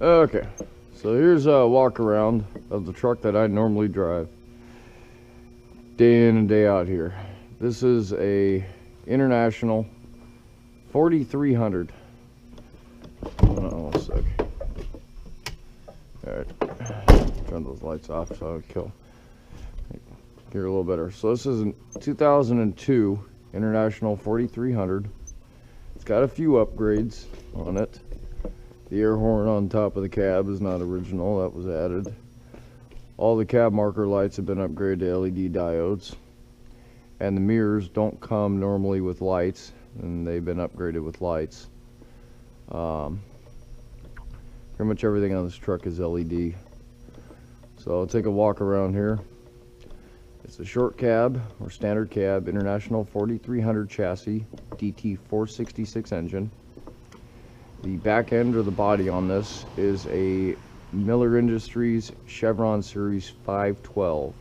Okay, so here's a walk around of the truck that I normally drive day in and day out here. This is a International 4300. Hold on one sec. Alright, turn those lights off so I don't kill. Here a little better. So this is a 2002 International 4300. It's got a few upgrades on it. The air horn on top of the cab is not original, that was added. All the cab marker lights have been upgraded to LED diodes. And the mirrors don't come normally with lights, and they've been upgraded with lights. Pretty much everything on this truck is LED. So I'll take a walk around here. It's a short cab, or standard cab, International 4300 chassis, DT 466 engine. The back end or the body on this is a Miller Industries Chevron Series 512,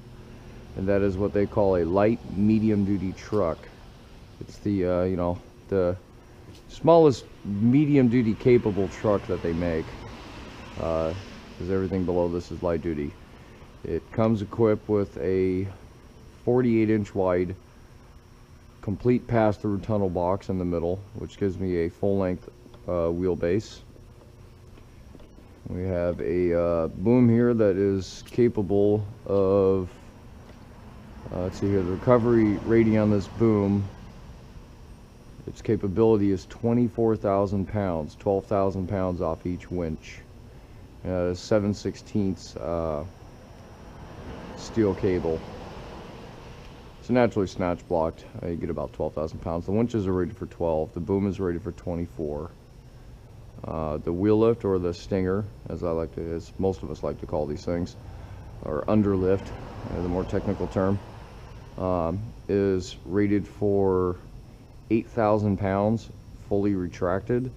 and that is what they call a light medium duty truck. It's the you know, the smallest medium duty capable truck that they make, because everything below this is light duty. It comes equipped with a 48-inch wide complete pass-through tunnel box in the middle, which gives me a full-length wheelbase. We have a boom here that is capable of, let's see here, the recovery rating on this boom, its capability is 24,000 pounds, 12,000 pounds off each winch. 7/16 steel cable. It's naturally snatch blocked. You get about 12,000 pounds. The winches are rated for 12. The boom is rated for 24. The wheel lift, or the stinger, as most of us like to call these things, or underlift, the more technical term, is rated for 8,000 pounds, fully retracted,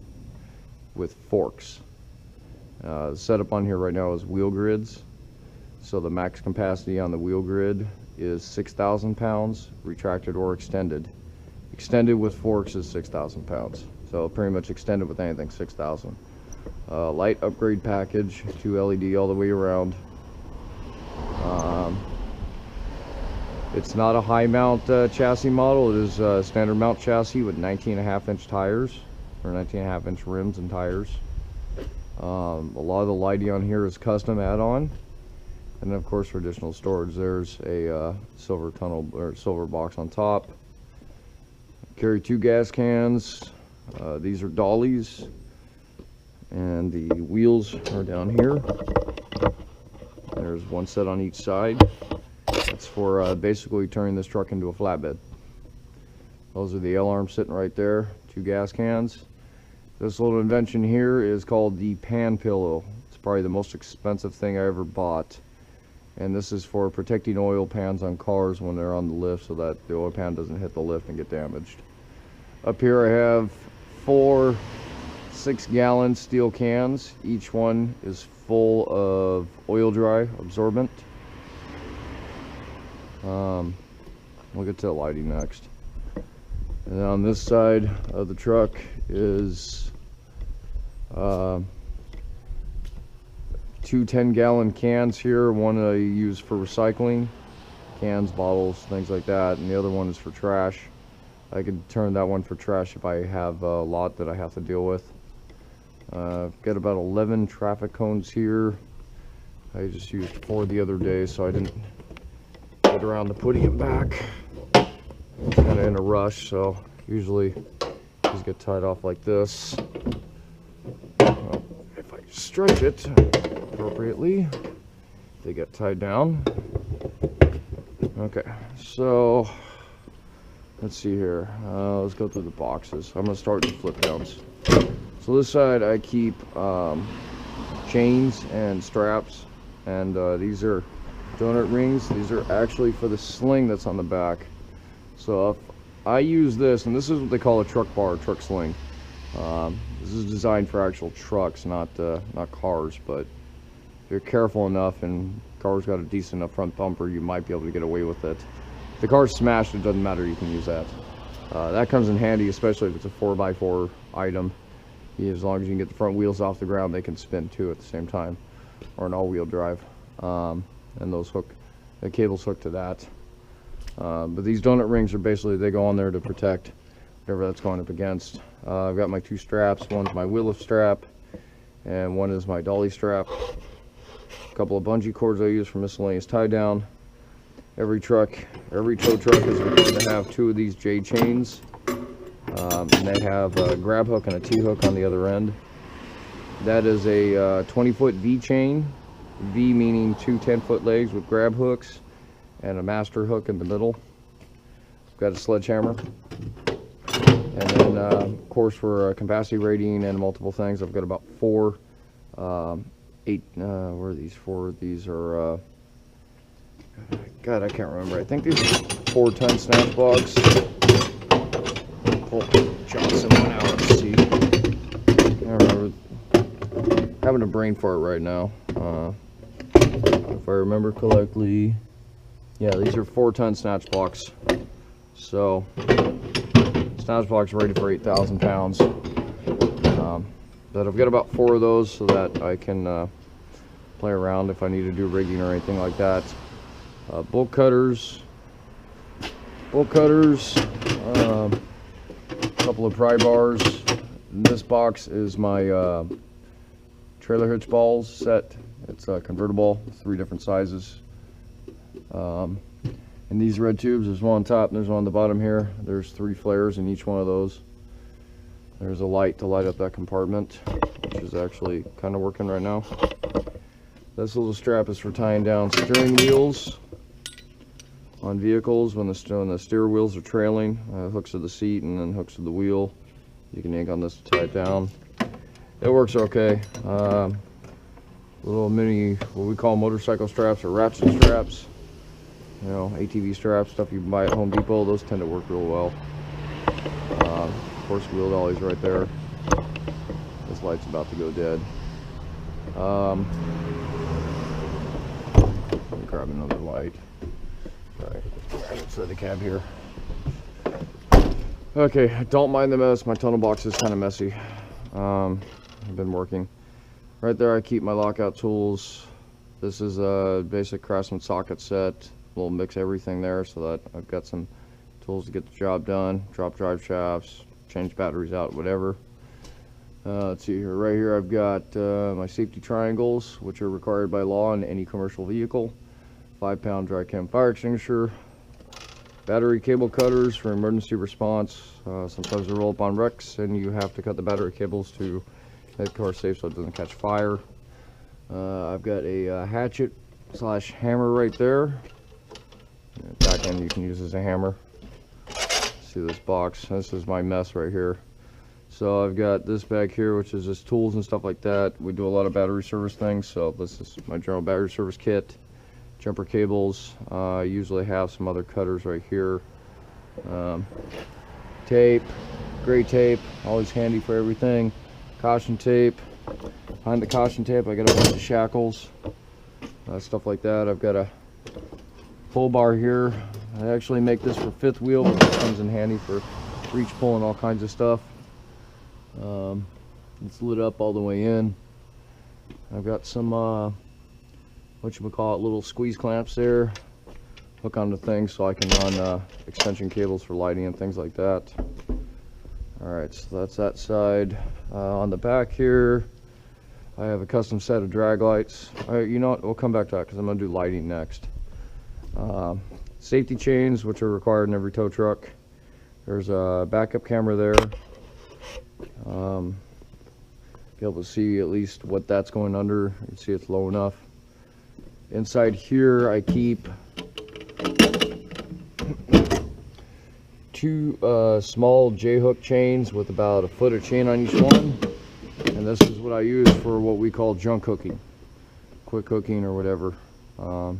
with forks. The setup on here right now is wheel grids, so the max capacity on the wheel grid is 6,000 pounds, retracted or extended. Extended with forks is 6,000 pounds. So pretty much extended with anything, 6,000. Light upgrade package, 2 LED all the way around. It's not a high mount chassis model. It is a standard mount chassis with 19.5-inch tires, or 19.5-inch rims and tires. A lot of the lighting on here is custom add-on. And then of course for additional storage, there's a silver tunnel, or silver box on top. Carry 2 gas cans. These are dollies, and the wheels are down here. There's one set on each side. That's for basically turning this truck into a flatbed. Those are the L-arms sitting right there, 2 gas cans. This little invention here is called the pan pillow. It's probably the most expensive thing I ever bought. And this is for protecting oil pans on cars when they're on the lift, so that the oil pan doesn't hit the lift and get damaged. Up here I have 4 6-gallon steel cans. Each one is full of oil dry absorbent. We'll get to the lighting next. And on this side of the truck is 2 10-gallon cans here. One I use for recycling, cans, bottles, things like that, and the other one is for trash. I could turn that one for trash if I have a lot that I have to deal with. I've got about 11 traffic cones here. I just used 4 the other day, so I didn't get around to putting them back. Kind of in a rush, so usually these get tied off like this. Well, if I stretch it appropriately, they get tied down. Okay, so let's see here. Let's go through the boxes. I'm going to start with flip downs. So this side I keep chains and straps, and these are donut rings. These are actually for the sling that's on the back. So if I use this, and this is what they call a truck bar, truck sling. This is designed for actual trucks, not cars, but if you're careful enough and car's got a decent enough front bumper, you might be able to get away with it. If the car's smashed, it doesn't matter, you can use that. That comes in handy, especially if it's a 4x4 item. as long as you can get the front wheels off the ground, they can spin too at the same time, or an all-wheel drive. And the cable's hooked to that. But these donut rings are basically, they go on there to protect whatever that's going up against. I've got my 2 straps. One's my wheel lift strap, and one is my dolly strap. A couple of bungee cords I use for miscellaneous tie down. Every tow truck is required to have 2 of these J chains, and they have a grab hook and a T hook on the other end. That is a 20-foot V chain, V meaning 2 10-foot legs with grab hooks and a master hook in the middle. I've got a sledgehammer, and then of course for capacity rating and multiple things, I've got about 4 8 where are these? 4 these are God, I can't remember. I think these are 4-ton snatch blocks. Pull Johnson one out and see. I don't remember. Having a brain fart right now. If I remember correctly, yeah, these are 4-ton snatch blocks. So snatch blocks rated for 8,000 pounds. But I've got about 4 of those so that I can play around if I need to do rigging or anything like that. Bolt cutters, a couple of pry bars. In this box is my trailer hitch balls set. It's convertible, 3 different sizes. And these red tubes, there's one on top and there's one on the bottom here. There's 3 flares in each one of those. There's a light to light up that compartment, which is actually kind of working right now. This little strap is for tying down steering wheels on vehicles when the steer wheels are trailing. Hooks to the seat and then hooks to the wheel. You can yank on this to tie it down. It works okay. Little mini, what we call motorcycle straps or ratchet straps. You know, ATV straps, stuff you can buy at Home Depot. Those tend to work real well. Of course, wheel dolly's right there. This light's about to go dead. Let me grab another light. Right outside the cab here. Okay, don't mind the mess. My tunnel box is kind of messy. I've been working. Right there I keep my lockout tools. This is a basic Craftsman socket set. We'll mix everything there so that I've got some tools to get the job done. Drop drive shafts, change batteries out, whatever. Let's see here. Right here I've got my safety triangles, which are required by law in any commercial vehicle. 5-pound dry chem fire extinguisher, battery cable cutters for emergency response. Sometimes they roll up on wrecks and you have to cut the battery cables to make the car safe so it doesn't catch fire. I've got a hatchet / hammer right there. Back end you can use as a hammer. See this box? This is my mess right here. So I've got this bag here, which is just tools and stuff like that. We do a lot of battery service things, so this is my general battery service kit. Jumper cables. I usually have some other cutters right here. Tape, gray tape, always handy for everything. Caution tape. Behind the caution tape I got a bunch of shackles, stuff like that. I've got a pull bar here. I actually make this for 5th wheel, but this comes in handy for reach pull and all kinds of stuff. It's lit up all the way in. I've got some little squeeze clamps there. Hook onto things so I can run extension cables for lighting and things like that. Alright, so that's that side. On the back here I have a custom set of drag lights. You know what, we'll come back to that because I'm going to do lighting next. Safety chains, which are required in every tow truck. There's a backup camera there. Be able to see at least what that's going under. You can see it's low enough. Inside here I keep 2 small J-hook chains with about 1 foot of chain on each one. And this is what I use for what we call junk hooking. Quick hooking or whatever. You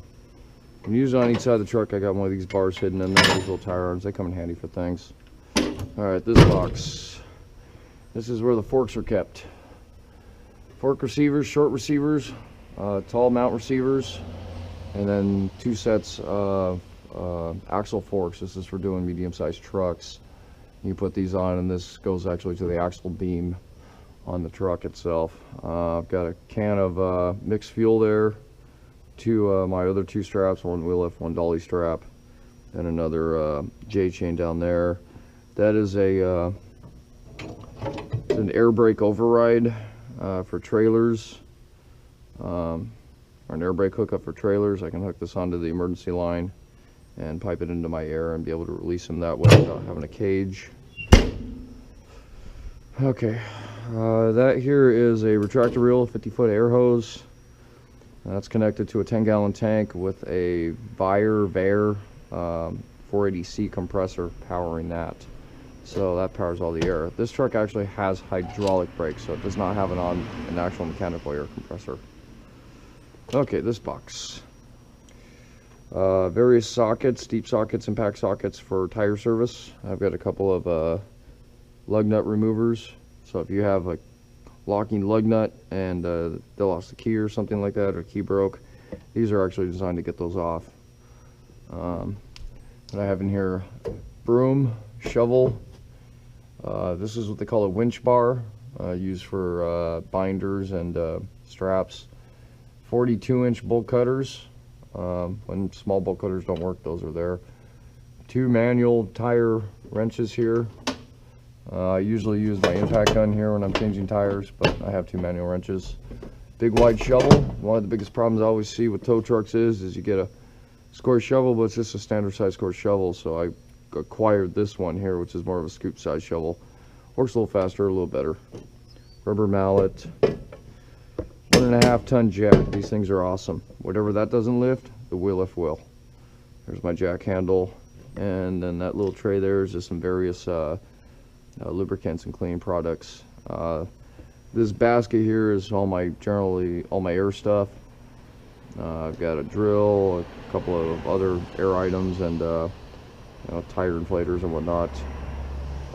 can use it on each side of the truck. I got one of these bars hidden in there, these little tire arms. They come in handy for things. Alright, this box. This is where the forks are kept. Fork receivers, short receivers, tall mount receivers, and then 2 sets of axle forks. This is for doing medium-sized trucks. You put these on and this goes actually to the axle beam on the truck itself. I've got a can of mixed fuel there, my other two straps, one wheel lift, one dolly strap, and another J chain down there. That is an air brake override for trailers, or an air brake hookup for trailers. I can hook this onto the emergency line and pipe it into my air and be able to release them that way without having a cage. Okay, that here is a retractor reel, 50-foot air hose. That's connected to a 10-gallon tank with a Vare 480C compressor powering that. So that powers all the air. This truck actually has hydraulic brakes, so it does not have an actual mechanical air compressor. Okay, this box. Various sockets, deep sockets, impact sockets for tire service. I've got a couple of lug nut removers. So if you have a locking lug nut and they lost the key or something like that, or key broke, these are actually designed to get those off. And I have in here broom, shovel. This is what they call a winch bar, used for binders and straps. 42-inch bolt cutters. When small bolt cutters don't work, those are there. 2 manual tire wrenches here. I usually use my impact gun here when I'm changing tires, but I have 2 manual wrenches. Big wide shovel. One of the biggest problems I always see with tow trucks is you get a square shovel, but it's just a standard size square shovel, so I acquired this one here, which is more of a scoop size shovel. Works a little faster, a little better. Rubber mallet. 1.5 ton jack. These things are awesome. Whatever that doesn't lift, the wheel lift will. There's my jack handle, and then that little tray there is just some various lubricants and cleaning products. This basket here is generally all my air stuff. I've got a drill, a couple of other air items, and tire inflators and whatnot.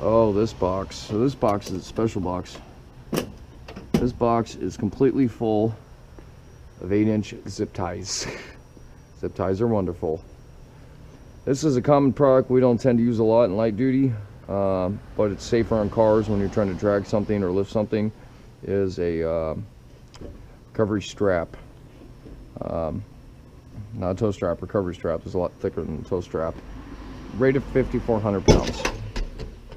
Oh, this box. So this box is a special box. This box is completely full of 8-inch zip ties. Zip ties are wonderful. This is a common product we don't tend to use a lot in light duty, but it's safer on cars when you're trying to drag something or lift something. Is a recovery strap. Not a tow strap, recovery strap. It's a lot thicker than a tow strap. Rated 5,400 pounds.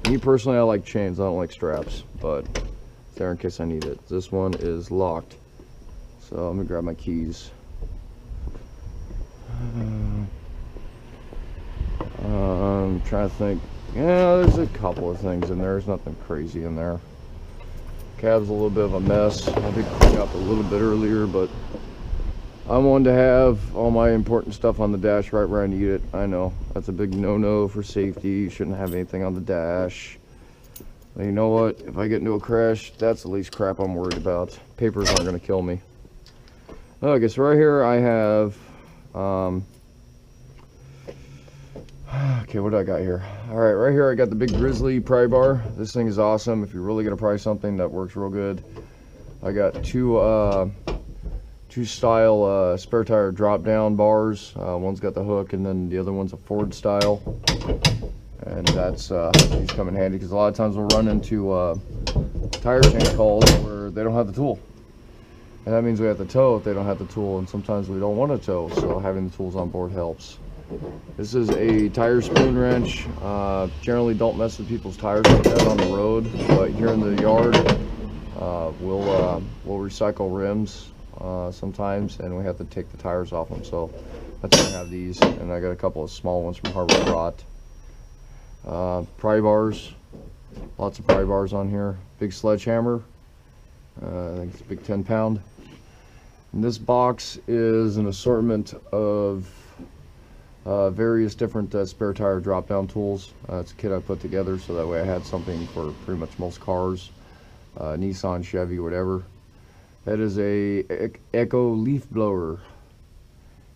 Me personally, I like chains. I don't like straps, but it's there in case I need it. This one is locked, so let me grab my keys. I'm trying to think. Yeah, there's a couple of things in there. There's nothing crazy in there. Cab's a little bit of a mess. I did clean up a little bit earlier, but I'm one to have all my important stuff on the dash right where I need it. I know that's a big no-no for safety. You shouldn't have anything on the dash. But you know what? If I get into a crash, that's the least crap I'm worried about. Papers aren't going to kill me. Okay, so right here I have okay, what do I got here? Alright, right here I got the big Grizzly Pry Bar. This thing is awesome if you're really going to pry something. That works real good. I got two style spare tire drop down bars. One's got the hook, and then the other one's a Ford style. And these come in handy because a lot of times we'll run into tire change calls where they don't have the tool. And that means we have to tow if they don't have the tool, and sometimes we don't want to tow, so having the tools on board helps. This is a tire spoon wrench. Generally don't mess with people's tires like that on the road, but here in the yard we'll recycle rims sometimes, and we have to take the tires off them, so that's why I have these. And I got a couple of small ones from Harbor Freight. Pry bars, lots of pry bars on here. Big sledgehammer, I think it's a big 10-pound. And this box is an assortment of various different spare tire drop down tools. It's a kit I put together so that way I had something for pretty much most cars, Nissan, Chevy, whatever. That is a Echo leaf blower,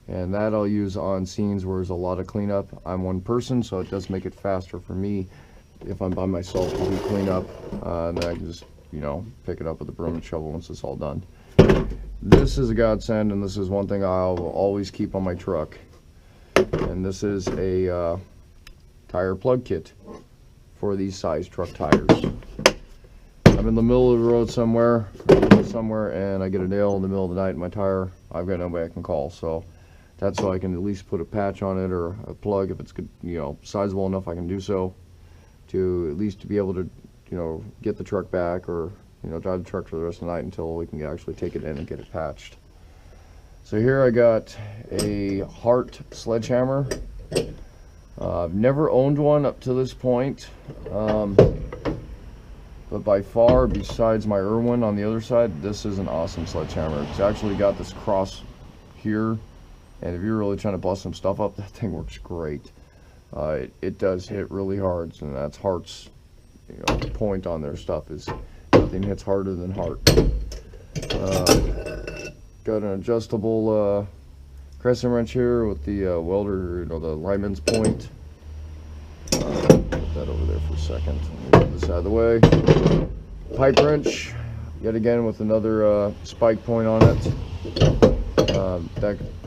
and that I'll use on scenes where there's a lot of cleanup. I'm one person, so it does make it faster for me if I'm by myself to do cleanup. And then I can just, pick it up with a broom and shovel once it's all done. This is a godsend, and this is one thing I'll always keep on my truck. And this is a tire plug kit for these size truck tires. I'm I'm in the middle of the road somewhere, and I get a nail in the middle of the night in my tire, I've got nobody I can call. So that's so I can at least put a patch on it or a plug if it's good, you know, sizable enough. I can do so to at least to be able to, you know, get the truck back, or, you know, drive the truck for the rest of the night until we can actually take it in and get it patched. So here I got a Hart sledgehammer. I've never owned one up to this point, but by far, besides my Irwin on the other side, this is an awesome sledgehammer. It's actually got this cross here, and if you're really trying to bust some stuff up, that thing works great. It does hit really hard, and that's Hart's, you know, point on their stuff is nothing hits harder than Hart. Got an adjustable crescent wrench here with the welder, you know, the lineman's point. Put that over there for a second. Let me get this out of the way. Pipe wrench, yet again with another spike point on it.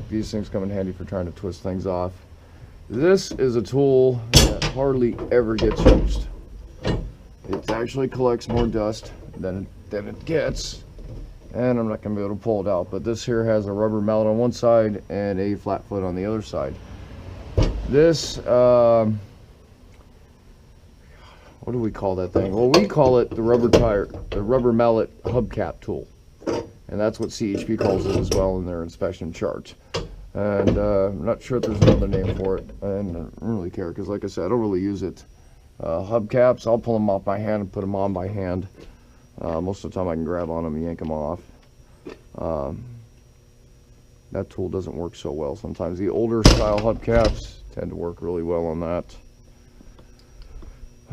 These things come in handy for trying to twist things off. This is a tool that hardly ever gets used. It actually collects more dust than it gets, and I'm not going to be able to pull it out. But this here has a rubber mallet on one side and a flat foot on the other side. This, what do we call that thing? Well, we call it the rubber mallet hubcap tool, and that's what CHP calls it as well in their inspection chart. And I'm not sure if there's another name for it, and I don't really care because, like I said, I don't really use it. Hubcaps, I'll pull them off by hand and put them on by hand. Most of the time I can grab on them and yank them off. That tool doesn't work so well sometimes. The older style hubcaps tend to work really well on that.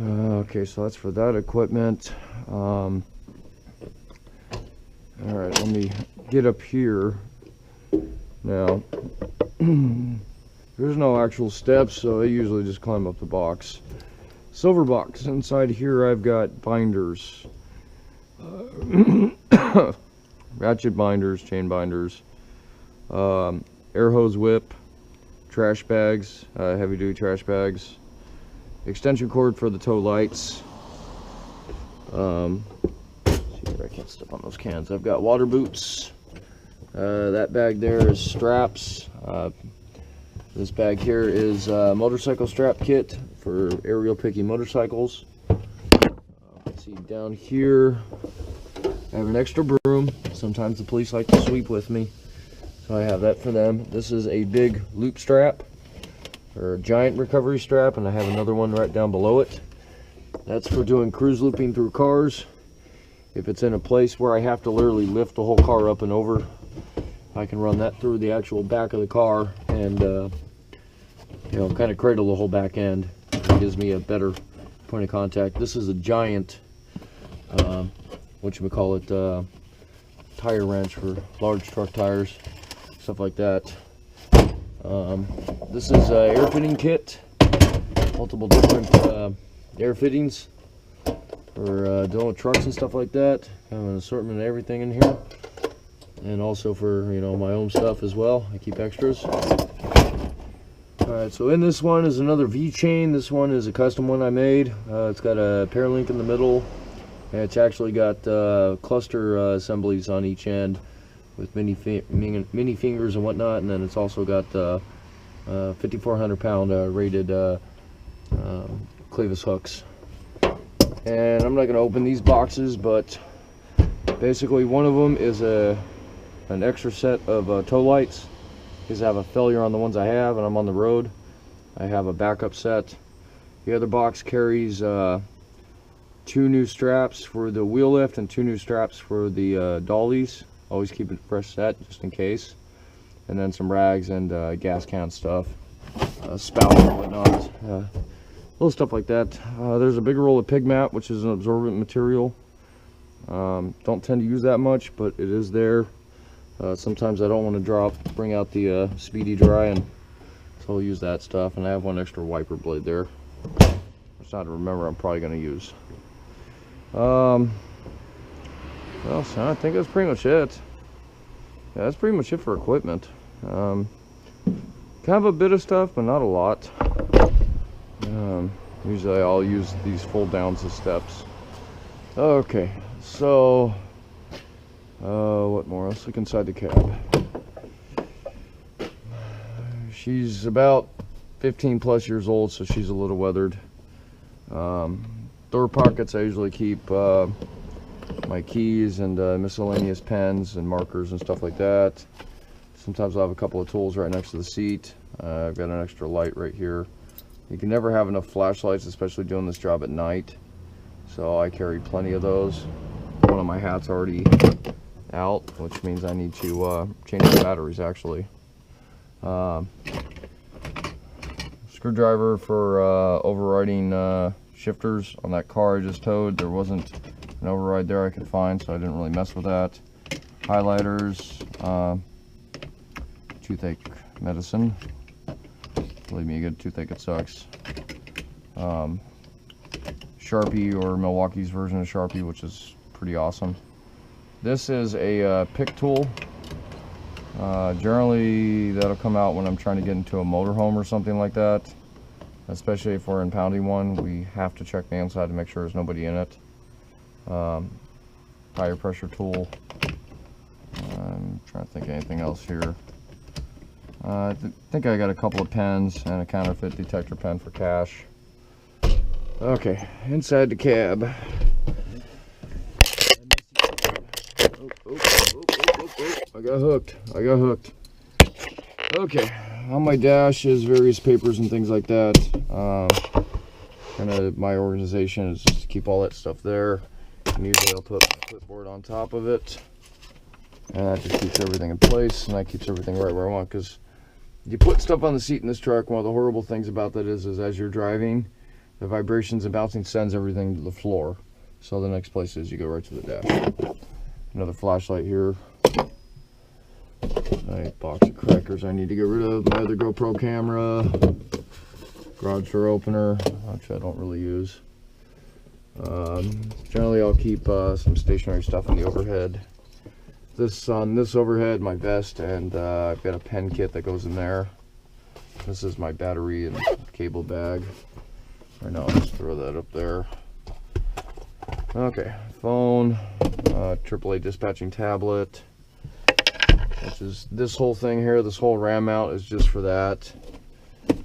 Okay, so that's for that equipment. Alright, let me get up here. Now, there's no actual steps, so I usually just climb up the box. Silver box. Inside here I've got binders. Ratchet binders, chain binders, air hose whip, trash bags, heavy duty trash bags, extension cord for the tow lights. See if I can't step on those cans. I've got water boots. That bag there is straps. This bag here is a motorcycle strap kit for aerial picking motorcycles. Let's see, down here I have an extra broom. Sometimes the police like to sweep with me, so I have that for them. This is a big loop strap, or a giant recovery strap, and I have another one right down below it. That's for doing cruise looping through cars. If it's in a place where I have to literally lift the whole car up and over, I can run that through the actual back of the car and you know, kind of cradle the whole back end. It gives me a better point of contact. This is a giant whatchamacallit, tire wrench for large truck tires, stuff like that. This is an air fitting kit, multiple different air fittings for dealing with trucks and stuff like that. Kind of an assortment of everything in here, and also for, you know, my own stuff as well. I keep extras. Alright, so in this one is another V-chain. This one is a custom one I made. It's got a pair link in the middle, and it's actually got cluster assemblies on each end with mini fingers and whatnot, and then it's also got 5,400 pound rated Clevis hooks. And I'm not going to open these boxes, but basically one of them is an extra set of tow lights, because I have a failure on the ones I have and I'm on the road. I have a backup set. The other box carries 2 new straps for the wheel lift and 2 new straps for the dollies. Always keep it fresh set just in case. And then some rags and gas can stuff, spout and whatnot, little stuff like that. There's a big roll of pig mat, which is an absorbent material. Don't tend to use that much, but it is there. Sometimes I don't want to bring out the speedy dry, and so I'll use that stuff. And I have one extra wiper blade there, which I remember I'm probably going to use. Well, so I think that's pretty much it. Yeah, that's pretty much it for equipment. Kind of a bit of stuff, but not a lot. Usually I'll use these fold downs as steps. Okay, So, what more? Let's look inside the cab. She's about 15 plus years old, so she's a little weathered. Door pockets, I usually keep my keys and miscellaneous pens and markers and stuff like that. Sometimes I'll have a couple of tools right next to the seat. I've got an extra light right here. You can never have enough flashlights, especially doing this job at night. So I carry plenty of those. One of my hats already out, which means I need to change the batteries actually. Screwdriver for overriding shifters on that car I just towed. There wasn't an override there I could find, so I didn't really mess with that. Highlighters, toothache medicine. Believe me, you get a toothache, it sucks. Sharpie, or Milwaukee's version of Sharpie, which is pretty awesome. This is a pick tool. Generally that'll come out when I'm trying to get into a motorhome or something like that, especially if we're impounding one. We have to check the inside to make sure there's nobody in it. Tire pressure tool. I'm trying to think of anything else here. I think I got a couple of pens and a counterfeit detector pen for cash. Okay, inside the cab. I got hooked. Okay, on my dash is various papers and things like that. Kind of my organization is just to keep all that stuff there. And usually I'll put my clipboard on top of it. And that just keeps everything in place, and that keeps everything right where I want. Because you put stuff on the seat in this truck, one of the horrible things about that is as you're driving, the vibrations and bouncing sends everything to the floor. So the next place is you go right to the dash. Another flashlight here. A box of crackers I need to get rid of. My other GoPro camera. Garage door opener, which I don't really use. Generally I'll keep some stationary stuff in the overhead. On this overhead, my vest, and I've got a pen kit that goes in there. This is my battery and cable bag. Right now, I'll just throw that up there. Okay, phone, AAA dispatching tablet, which is this whole thing here. This whole RAM mount is just for that.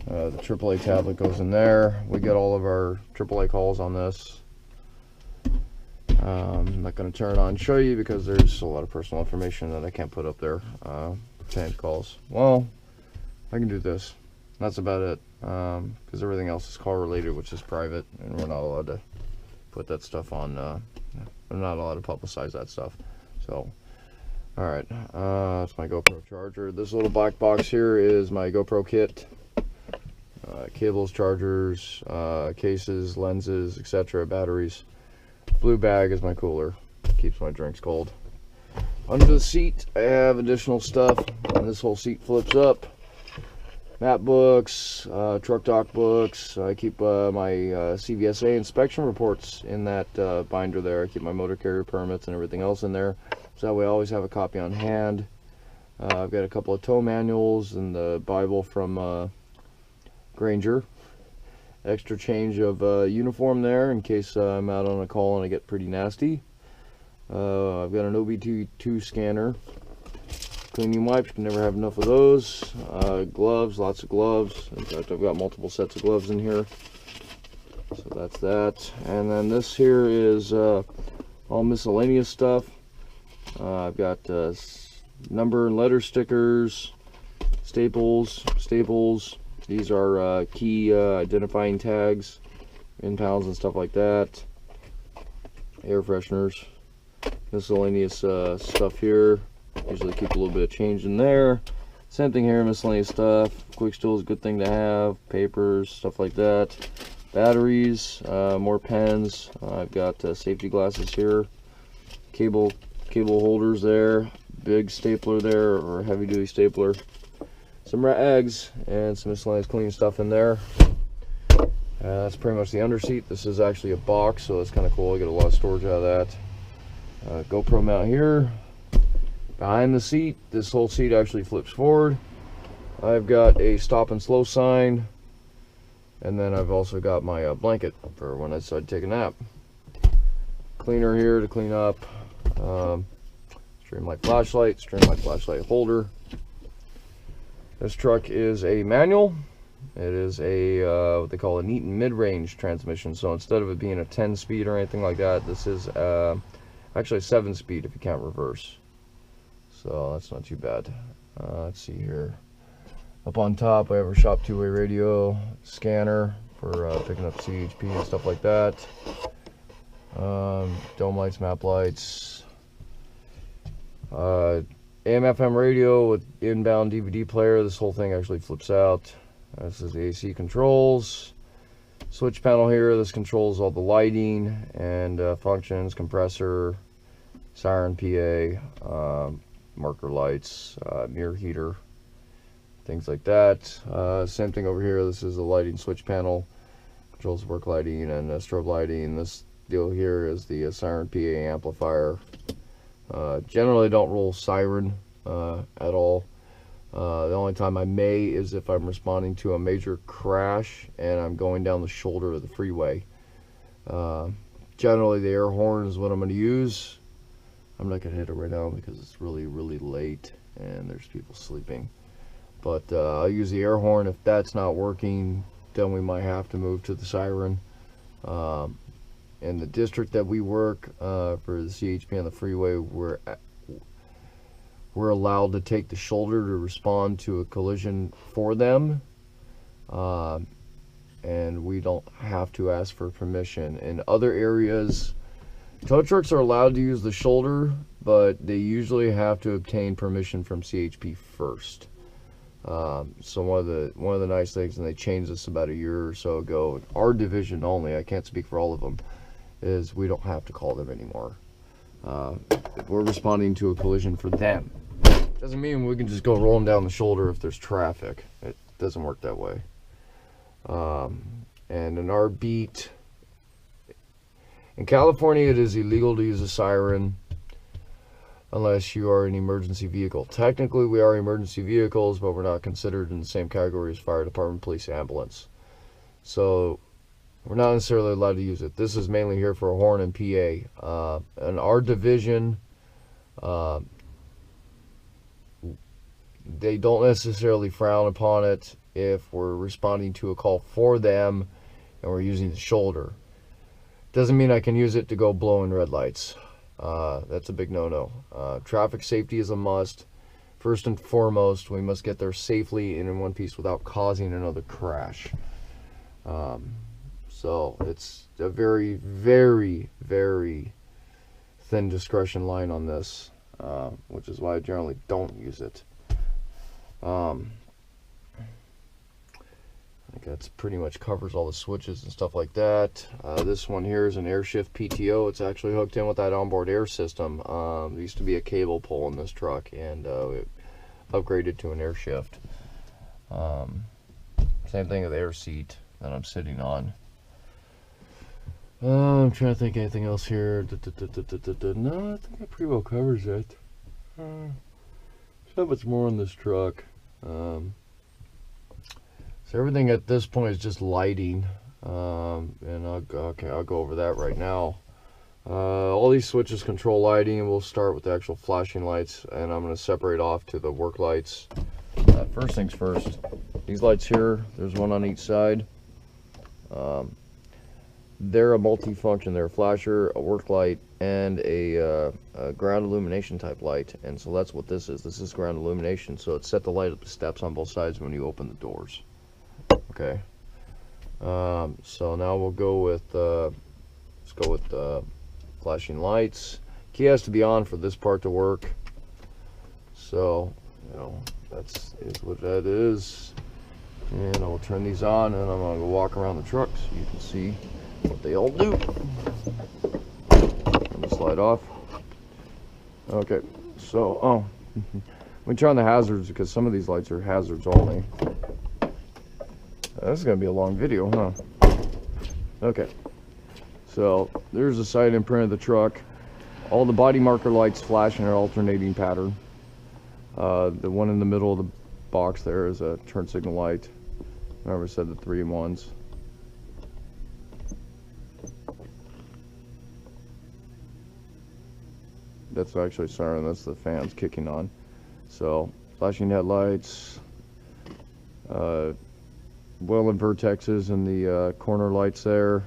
The AAA tablet goes in there. We get all of our AAA calls on this. I'm not going to turn it on and show you because there's a lot of personal information that I can't put up there. Pertaining to calls. Well, I can do this. That's about it. Because everything else is call related, which is private, and we're not allowed to put that stuff on. We're not allowed to publicize that stuff. So, alright. That's my GoPro charger. This little black box here is my GoPro kit. Cables, chargers, cases, lenses, etc., batteries. Blue bag is my cooler. Keeps my drinks cold. Under the seat, I have additional stuff. And this whole seat flips up. Map books, truck dock books. I keep my CVSA inspection reports in that binder there. I keep my motor carrier permits and everything else in there. So that way I always have a copy on hand. I've got a couple of tow manuals and the Bible from Granger. Extra change of uniform there in case I'm out on a call and I get pretty nasty. I've got an OB2 scanner. Cleaning wipes, can never have enough of those. Gloves, lots of gloves. In fact, I've got multiple sets of gloves in here. So that's that. And then this here is all miscellaneous stuff. I've got number and letter stickers, staples. These are key identifying tags, impounds and stuff like that. Air fresheners, miscellaneous stuff here. Usually keep a little bit of change in there. Same thing here, miscellaneous stuff. Quick stool is a good thing to have. Papers, stuff like that. Batteries, more pens. I've got safety glasses here. Cable holders there. Big stapler there, or heavy duty stapler. Some rags and some miscellaneous cleaning stuff in there. That's pretty much the under seat. This is actually a box, so it's kind of cool. I get a lot of storage out of that. GoPro mount here. Behind the seat, this whole seat actually flips forward. I've got a stop and slow sign, and then I've also got my blanket for when I decide to take a nap. cleaner here to clean up. Streamlight flashlight, streamlight flashlight holder. This truck is a manual. It is a what they call a neat and mid-range transmission. So instead of it being a 10-speed or anything like that, this is actually a 7-speed if you count reverse. So that's not too bad. Let's see here. Up on top, I have our shop two-way radio scanner for picking up CHP and stuff like that. Dome lights, map lights. AM/FM radio with inbound DVD player. This whole thing actually flips out. This is the AC controls. Switch panel here. This controls all the lighting and functions, compressor, siren PA, marker lights, mirror heater, things like that. Same thing over here. This is the lighting switch panel. Controls work lighting and strobe lighting. This deal here is the siren PA amplifier. Generally don't roll siren at all. The only time I may is if I'm responding to a major crash and I'm going down the shoulder of the freeway. Generally the air horn is what I'm going to use. I'm not going to hit it right now because it's really late and there's people sleeping. But I'll use the air horn. If that's not working, then we might have to move to the siren. In the district that we work for the CHP on the freeway, we're allowed to take the shoulder to respond to a collision for them, and we don't have to ask for permission. In other areas, tow trucks are allowed to use the shoulder, but they usually have to obtain permission from CHP first. So one of the nice things, and they changed this about a year or so ago, our division only, I can't speak for all of them, is we don't have to call them anymore. If we're responding to a collision for them, doesn't mean we can just go rolling down the shoulder if there's traffic. It doesn't work that way. And in our beat, in California, it is illegal to use a siren unless you are an emergency vehicle. Technically, we are emergency vehicles, but we're not considered in the same category as fire department, police, ambulance. So we're not necessarily allowed to use it. This is mainly here for a horn and PA. In our division, they don't necessarily frown upon it if we're responding to a call for them and we're using the shoulder. Doesn't mean I can use it to go blowing red lights. That's a big no-no. Traffic safety is a must. First and foremost, we must get there safely and in one piece without causing another crash. So it's a very thin discretion line on this, which is why I generally don't use it. I think that's pretty much covers all the switches and stuff like that. This one here is an air shift PTO. It's actually hooked in with that onboard air system. There used to be a cable pull in this truck, and it upgraded to an air shift. Same thing with the air seat that I'm sitting on. I'm trying to think anything else here. No, I think that pretty well covers it. Not much more on this truck. So everything at this point is just lighting, and I'll go over that right now. All these switches control lighting, and we'll start with the actual flashing lights, and I'm going to separate off to the work lights. First things first, these lights here, there's one on each side. They're a multi-function. They're a flasher, a work light, and a ground illumination type light. And so that's what this is. This is ground illumination. So it's set to light up the steps on both sides when you open the doors. Okay. So now we'll go with let's go with flashing lights. Key has to be on for this part to work. So that's what that is. And I'll turn these on, and I'm gonna go walk around the truck so you can see what they all do. Let me slide off. Okay, so we turn on the hazards because some of these lights are hazards only. This is gonna be a long video, huh? Okay, so there's the side imprint of the truck. All the body marker lights flash in an alternating pattern. The one in the middle of the box there is a turn signal light. Remember I said the 3-in-1s. that's actually a siren. That's the fans kicking on. So flashing headlights, well and vertexes in the corner lights there.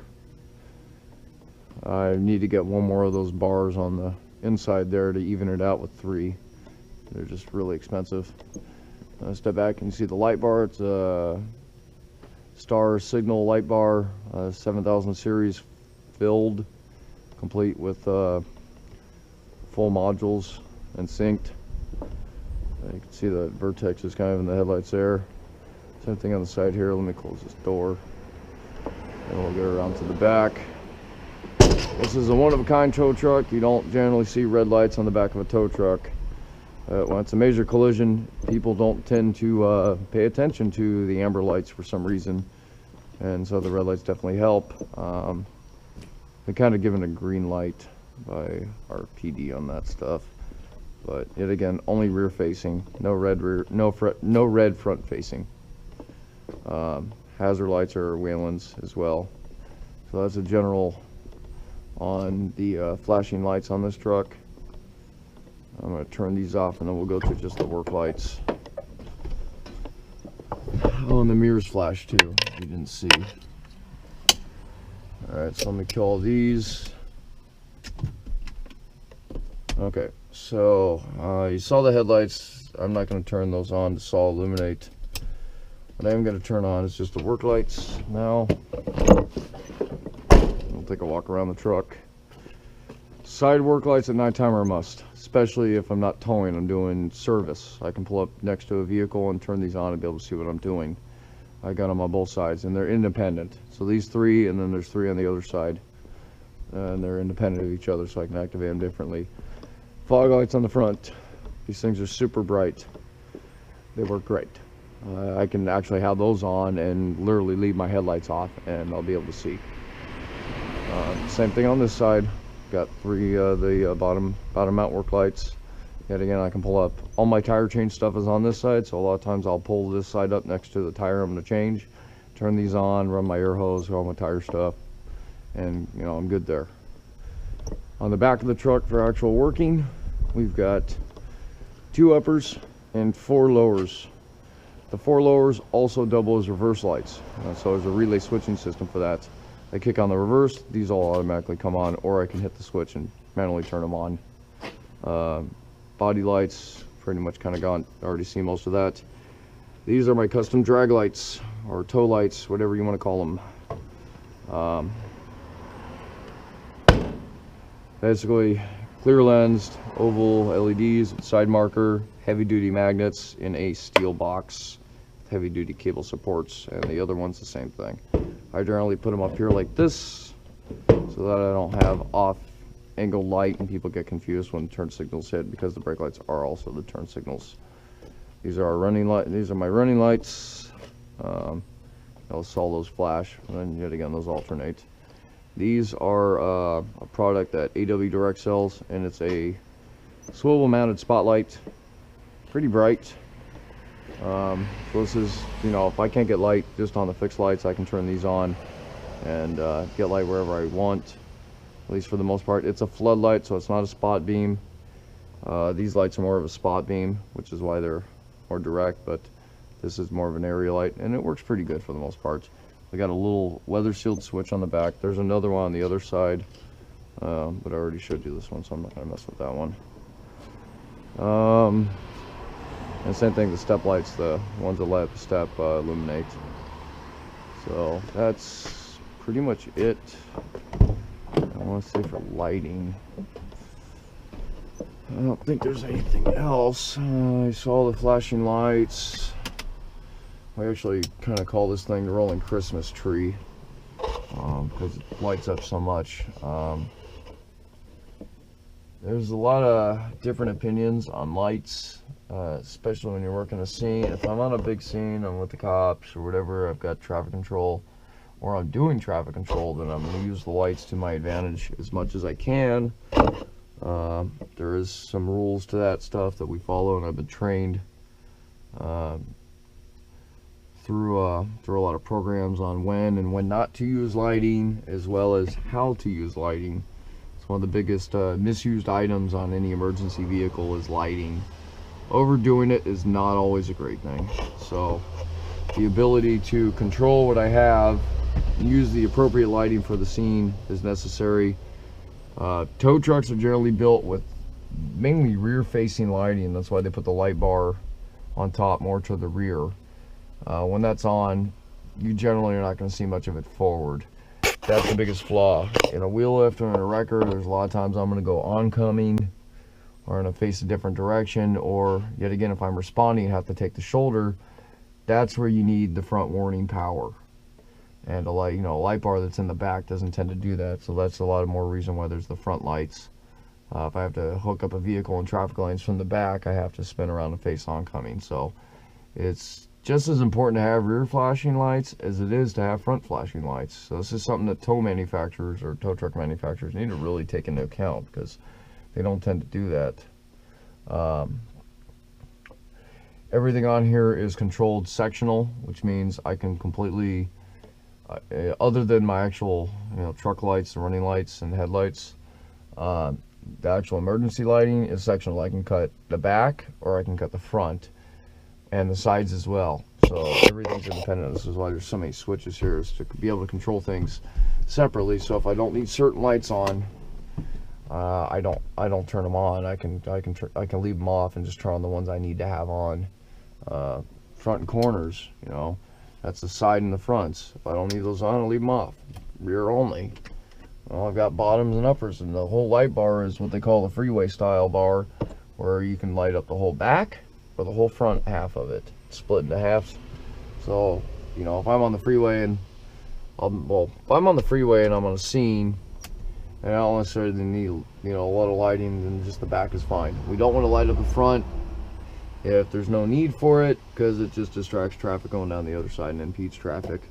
I need to get one more of those bars on the inside there to even it out with 3. They're just really expensive. Step back and you see the light bar. It's a Star Signal light bar, 7000 series filled, complete with full modules and synced. You can see the vertex is kind of in the headlights there. Same thing on the side here. Let me close this door and we'll get around to the back. This is a one-of-a-kind tow truck. You don't generally see red lights on the back of a tow truck. When it's a major collision, people don't tend to pay attention to the amber lights for some reason, and so the red lights definitely help. They're kind of given a green light by our PD on that stuff, but yet again, only rear facing, no red rear, no red front facing. Hazard lights are Whalen's as well. So that's a general on the flashing lights on this truck. I'm going to turn these off and then we'll go to just the work lights. Oh, and the mirrors flash too, you didn't see. Alright, so let me kill all these. Okay, so you saw the headlights. I'm not going to turn those on to saw illuminate. What I am going to turn on is just the work lights now. We'll take a walk around the truck. Side work lights at nighttime are a must, especially if I'm not towing, I'm doing service. I can pull up next to a vehicle and turn these on and be able to see what I'm doing. I got them on both sides and they're independent. So these 3 and then there's 3 on the other side. And they're independent of each other, so I can activate them differently. Fog lights on the front. These things are super bright. They work great. I can actually have those on and literally leave my headlights off and I'll be able to see. Same thing on this side. Got 3 of the bottom mount work lights. Yet again, I can pull up. All my tire change stuff is on this side, so a lot of times I'll pull this side up next to the tire I'm going to change, turn these on, run my air hose, all my tire stuff, and you know, I'm good there. On the back of the truck for actual working, we've got 2 uppers and 4 lowers. The 4 lowers also double as reverse lights, so there's a relay switching system for that. I kick on the reverse, these all automatically come on, or I can hit the switch and manually turn them on. Body lights, pretty much kind of gone, already seen most of that. These are my custom drag lights, or tow lights, whatever you want to call them. Basically, clear lensed, oval LEDs, side marker, heavy duty magnets in a steel box, heavy duty cable supports, and the other one's the same thing. I generally put them up here like this so that I don't have off angle light and people get confused when turn signals hit, because the brake lights are also the turn signals. These are our running light. These are my running lights. I'll saw those flash, and then yet again those alternate. These are a product that AW Direct sells, and it's a swivel mounted spotlight, pretty bright. So this is, you know, if I can't get light just on the fixed lights, I can turn these on and get light wherever I want, at least for the most part. It's a floodlight, so it's not a spot beam. These lights are more of a spot beam, which is why they're more direct, but this is more of an area light, and it works pretty good for the most part. I got a little weather sealed switch on the back. There's another one on the other side, but I already showed you this one, so I'm not going to mess with that one. And same thing, the step lights, the ones that light up the step, illuminate. So that's pretty much it. I want to say for lighting. I don't think there's anything else. I saw the flashing lights. I actually kind of call this thing the rolling Christmas tree because it lights up so much. There's a lot of different opinions on lights. Especially when you're working a scene. If I'm on a big scene, I'm with the cops or whatever, I've got traffic control, or I'm doing traffic control, then I'm going to use the lights to my advantage as much as I can. There is some rules to that stuff that we follow, and I've been trained through a lot of programs on when and when not to use lighting, as well as how to use lighting. It's one of the biggest misused items on any emergency vehicle is lighting. Overdoing it is not always a great thing. So the ability to control what I have and use the appropriate lighting for the scene is necessary. Tow trucks are generally built with mainly rear facing lighting. That's why they put the light bar on top more to the rear. When that's on, you generally are not going to see much of it forward. That's the biggest flaw. In a wheel lift or in a wrecker, there's a lot of times I'm going to go oncoming or I'm going to face a different direction, or yet again, if I'm responding and have to take the shoulder, that's where you need the front warning power. And a light, a light bar that's in the back doesn't tend to do that, so that's a lot more reason why there's the front lights. If I have to hook up a vehicle in traffic lanes from the back, I have to spin around and face oncoming. So it's just as important to have rear flashing lights as it is to have front flashing lights. So this is something that tow manufacturers or tow truck manufacturers need to really take into account, because they don't tend to do that. Everything on here is controlled sectional, which means I can completely, other than my actual truck lights, the running lights and headlights, the actual emergency lighting is sectional. I can cut the back or I can cut the front and the sides as well. So everything's independent. This is why there's so many switches here, is to be able to control things separately. So if I don't need certain lights on, I don't turn them on. I can leave them off and just turn on the ones I need to have on. Front and corners, that's the side and the fronts. If I don't need those on, I'll leave them off. Rear only. Well, I've got bottoms and uppers, and the whole light bar is what they call the freeway style bar, where you can light up the whole back or the whole front half of it, split into halves. So, if I'm on the freeway and if I'm on the freeway and I'm on a scene and I don't necessarily need, a lot of lighting, then just the back is fine. We don't want to light up the front if there's no need for it, because it just distracts traffic going down the other side and impedes traffic.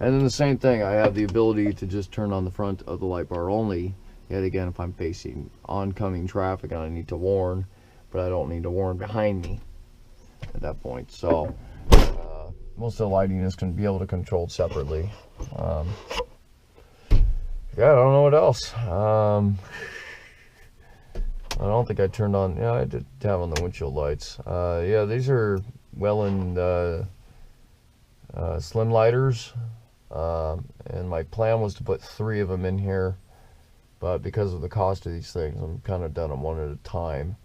And then the same thing, I have the ability to just turn on the front of the light bar only, yet again, if I'm facing oncoming traffic and I need to warn, but I don't need to warn behind me at that point. So most of the lighting is going to be able to control separately. Yeah, I don't know what else. I don't think I turned on, I did have on the windshield lights. Yeah, these are Welland slim lighters. And my plan was to put 3 of them in here, but because of the cost of these things, I'm kind of done them one at a time.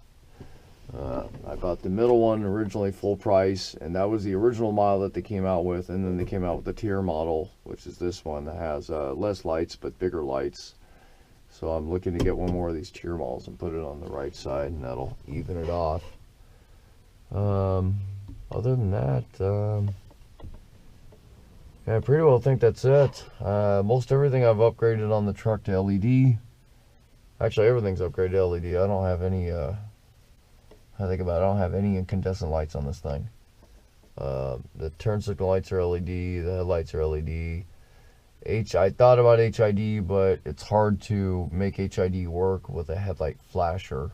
I bought the middle one originally full price, and that was the original model that they came out with, and then they came out with the tier model, which is this one that has less lights but bigger lights. So I'm looking to get one more of these tier models and put it on the right side, and that'll even it off. Other than that, yeah, I pretty well think that's it. Most everything I've upgraded on the truck to LED. Actually, everything's upgraded to LED. I don't have any, I think about it, I don't have any incandescent lights on this thing. The turn signal lights are LED, the headlights are LED. I thought about HID, but it's hard to make HID work with a headlight flasher.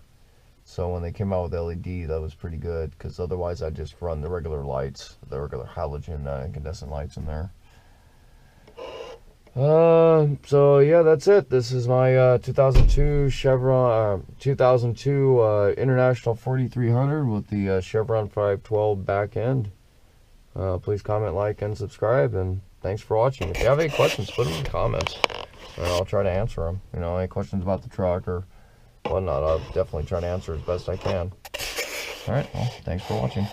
So when they came out with LED, that was pretty good, because otherwise I'd just run the regular lights, the regular halogen incandescent lights in there. So yeah, that's it. This is my 2002 Chevron, 2002 International 4300 with the Chevron 512 back end. Please comment, like, and subscribe, and thanks for watching. If you have any questions, put them in the comments, and I'll try to answer them. Any questions about the truck or whatnot, I'll definitely try to answer as best I can. Alright, well, thanks for watching.